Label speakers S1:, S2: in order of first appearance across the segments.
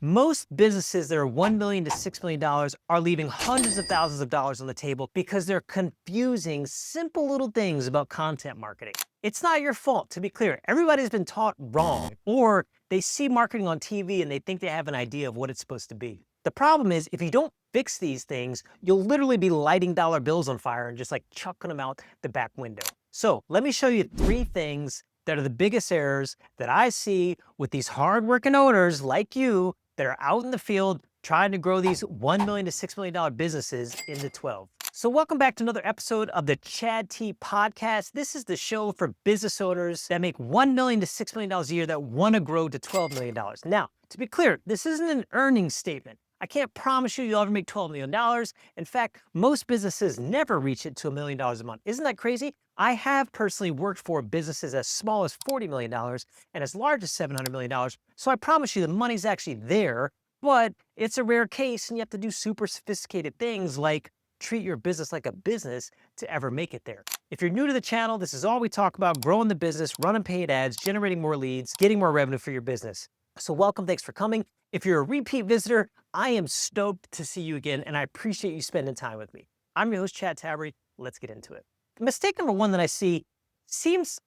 S1: Most businesses that are $1 million to $6 million are leaving hundreds of thousands of dollars on the table because they're confusing simple little things about content marketing. It's not your fault, to be clear. Everybody's been taught wrong, or they see marketing on TV and they think they have an idea of what it's supposed to be. The problem is, if you don't fix these things, you'll literally be lighting dollar bills on fire and just like chucking them out the back window. So let me show you 3 things that are the biggest errors that I see with these hardworking owners like you that are out in the field trying to grow these $1 million to $6 million businesses into 12. So welcome back to another episode of the Chad T Podcast. This is the show for business owners that make $1 million to $6 million a year that want to grow to $12 million. Now, to be clear, this isn't an earnings statement. I can't promise you'll ever make $12 million. In fact, most businesses never reach it to $1 million a month. Isn't that crazy? I have personally worked for businesses as small as $40 million and as large as $700 million. So I promise you the money's actually there, but it's a rare case and you have to do super sophisticated things like treat your business like a business to ever make it there. If you're new to the channel, this is all we talk about: growing the business, running paid ads, generating more leads, getting more revenue for your business. So welcome, thanks for coming. If you're a repeat visitor, I am stoked to see you again, and I appreciate you spending time with me. I'm your host, Chad Tabry. Let's get into it. Mistake number 1 that I see seems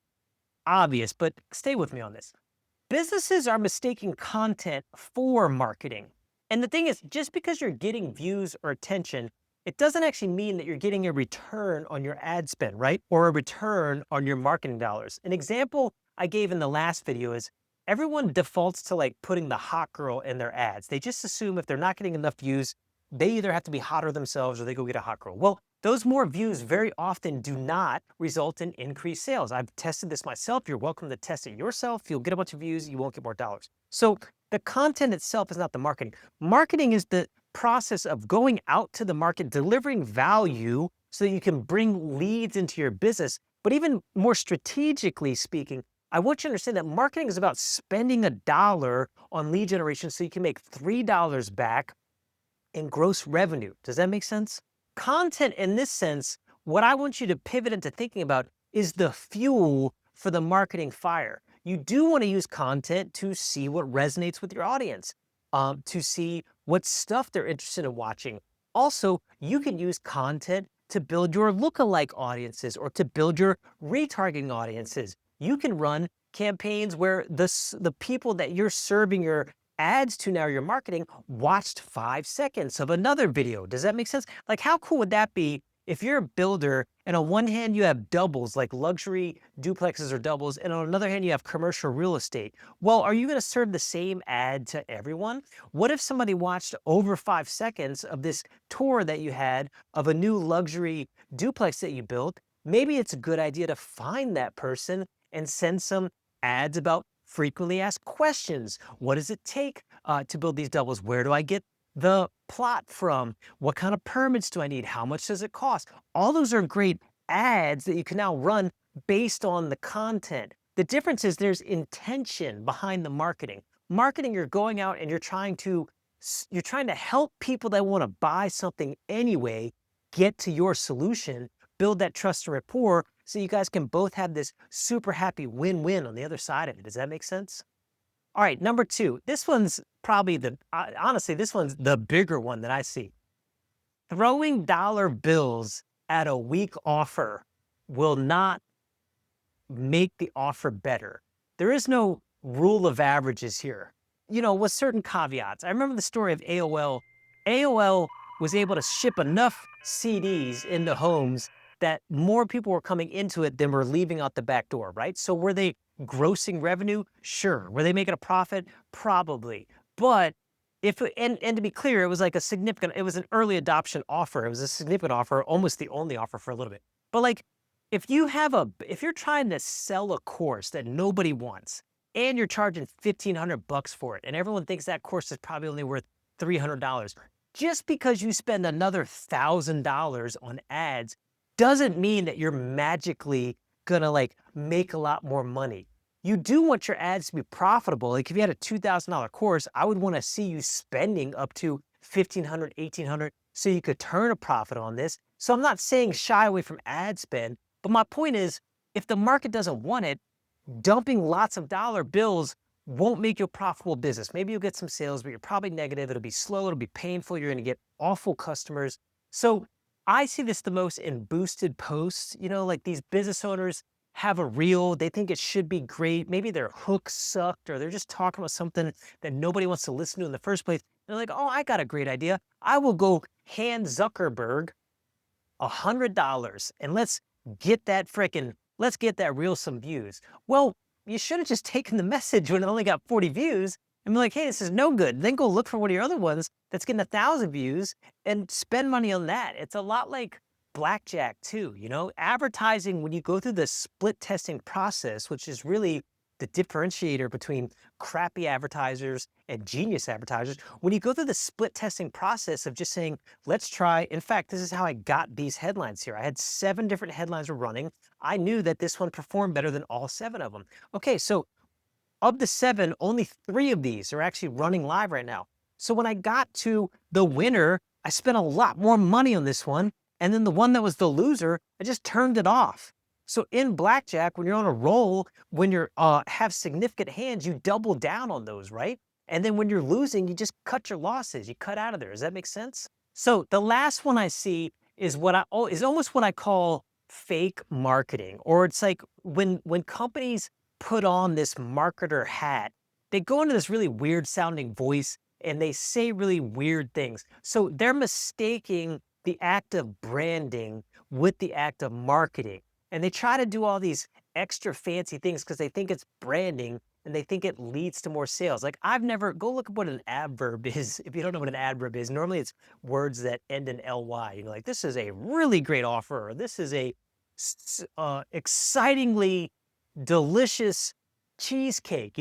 S1: obvious, but stay with me on this. Businesses are mistaking content for marketing. And the thing is, just because you're getting views or attention, it doesn't actually mean that you're getting a return on your ad spend, right? Or a return on your marketing dollars. An example I gave in the last video is everyone defaults to like putting the hot girl in their ads. They just assume if they're not getting enough views, they either have to be hotter themselves or they go get a hot girl. Well, those more views very often do not result in increased sales. I've tested this myself. You're welcome to test it yourself. You'll get a bunch of views, you won't get more dollars. So the content itself is not the marketing. Marketing is the process of going out to the market, delivering value so that you can bring leads into your business. But even more strategically speaking, I want you to understand that marketing is about spending $1 on lead generation so you can make $3 back in gross revenue. Does that make sense? Content in this sense, what I want you to pivot into thinking about is the fuel for the marketing fire. You do want to use content to see what resonates with your audience, to see what stuff they're interested in watching. Also, you can use content to build your lookalike audiences or to build your retargeting audiences. You can run campaigns where the people that you're serving your ads to now, your marketing, watched 5 seconds of another video. Does that make sense? Like, how cool would that be if you're a builder and on one hand you have doubles like luxury duplexes or doubles, and on another hand you have commercial real estate? Well, are you going to serve the same ad to everyone? What if somebody watched over 5 seconds of this tour that you had of a new luxury duplex that you built? Maybe it's a good idea to find that person and send some ads about frequently asked questions. What does it take to build these doubles? Where do I get the plot from? What kind of permits do I need? How much does it cost? All those are great ads that you can now run based on the content. The difference is there's intention behind the marketing. Marketing, you're going out and you're trying to help people that want to buy something anyway get to your solution, build that trust and rapport, so you guys can both have this super happy win-win on the other side of it. Does that make sense? All right, number 2. This one's probably honestly, this one's the bigger one that I see. Throwing dollar bills at a weak offer will not make the offer better. There is no rule of averages here, with certain caveats. I remember the story of AOL. AOL was able to ship enough CDs into homes that more people were coming into it than were leaving out the back door, right? So were they grossing revenue? Sure. Were they making a profit? Probably. But and to be clear, it was like it was an early adoption offer. It was a significant offer, almost the only offer for a little bit. But like, if you're trying to sell a course that nobody wants and you're charging $1,500 for it, and everyone thinks that course is probably only worth $300, just because you spend another $1,000 on ads doesn't mean that you're magically gonna like make a lot more money. You do want your ads to be profitable. Like if you had a $2,000 course, I would want to see you spending up to $1,500, $1,800 so you could turn a profit on this. So I'm not saying shy away from ad spend, but my point is, if the market doesn't want it, dumping lots of dollar bills won't make you a profitable business. Maybe you'll get some sales, but you're probably negative. It'll be slow, it'll be painful. You're going to get awful customers. So I see this the most in boosted posts. Like these business owners have a reel, they think it should be great. Maybe their hook sucked, or they're just talking about something that nobody wants to listen to in the first place. They're like, oh, I got a great idea. I will go hand Zuckerberg $100 and let's get that reel some views. Well, you should have just taken the message when it only got 40 views and be like, hey, this is no good. Then go look for one of your other ones that's getting 1,000 views and spend money on that. It's a lot like blackjack too, advertising. When you go through the split testing process, which is really the differentiator between crappy advertisers and genius advertisers, when you go through the split testing process of just saying, let's try, in fact, this is how I got these headlines here. I had 7 different headlines were running. I knew that this one performed better than all 7 of them. Okay, so of the 7, only 3 of these are actually running live right now. So when I got to the winner, I spent a lot more money on this one. And then the one that was the loser, I just turned it off. So in blackjack, when you're on a roll, when you're have significant hands, you double down on those, right? And then when you're losing, you just cut your losses. You cut out of there. Does that make sense? So the last one I see is is almost what I call fake marketing, or it's like when companies put on this marketer hat, they go into this really weird sounding voice and they say really weird things. So they're mistaking the act of branding with the act of marketing. And they try to do all these extra fancy things because they think it's branding and they think it leads to more sales. Like go look up what an adverb is. If you don't know what an adverb is, normally it's words that end in ly. Like this is a really great offer, or this is a excitingly delicious cheesecake.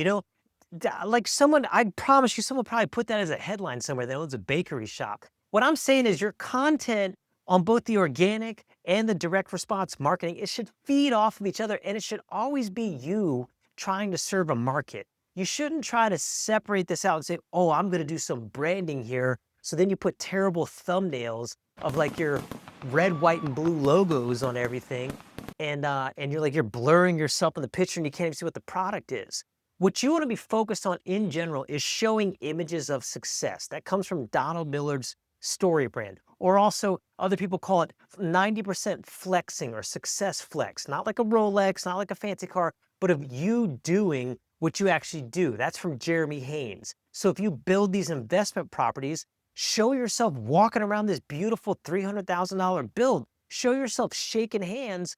S1: Like I promise you, someone probably put that as a headline somewhere that owns a bakery shop. What I'm saying is your content on both the organic and the direct response marketing, it should feed off of each other, and it should always be you trying to serve a market. You shouldn't try to separate this out and say, oh, I'm going to do some branding here. So then you put terrible thumbnails of like your red, white, and blue logos on everything. And you're blurring yourself in the picture and you can't even see what the product is. What you want to be focused on in general is showing images of success. That comes from Donald Millard's story brand, or also other people call it 90% flexing or success flex. Not like a Rolex, not like a fancy car, but of you doing what you actually do. That's from Jeremy Haynes. So if you build these investment properties, show yourself walking around this beautiful $300,000 build. Show yourself shaking hands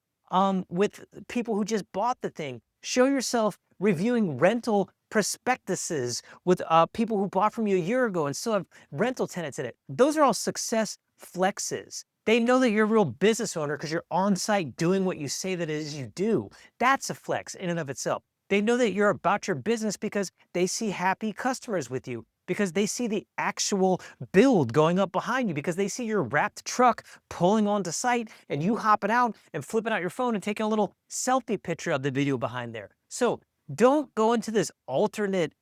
S1: with people who just bought the thing. Show yourself reviewing rental prospectuses with people who bought from you a year ago and still have rental tenants in it. Those are all success flexes. They know that you're a real business owner because you're on site doing what you say that it is you do. That's a flex in and of itself. They know that you're about your business because they see happy customers with you, because they see the actual build going up behind you, because they see your wrapped truck pulling onto site and you hopping out and flipping out your phone and taking a little selfie picture of the video behind there. So don't go into this alternate.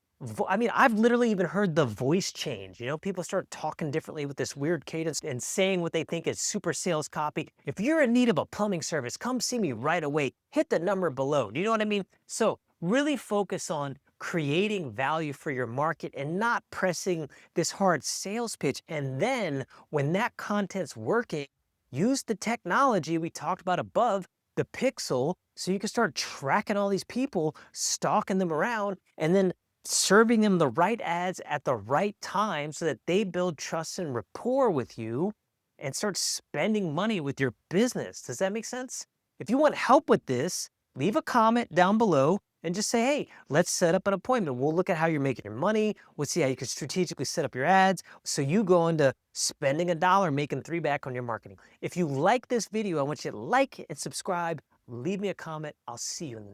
S1: I've literally even heard the voice change. People start talking differently with this weird cadence and saying what they think is super sales copy. If you're in need of a plumbing service, come see me right away. Hit the number below. Do you know what I mean? So really focus on creating value for your market and not pressing this hard sales pitch. And then when that content's working, use the technology we talked about above, the pixel, so you can start tracking all these people, stalking them around, and then serving them the right ads at the right time so that they build trust and rapport with you and start spending money with your business. Does that make sense? If you want help with this, leave a comment down below and just say, hey, let's set up an appointment. We'll look at how you're making your money. We'll see how you can strategically set up your ads so you go into spending $1, making 3 back on your marketing. If you like this video, I want you to like and subscribe. Leave me a comment. I'll see you in the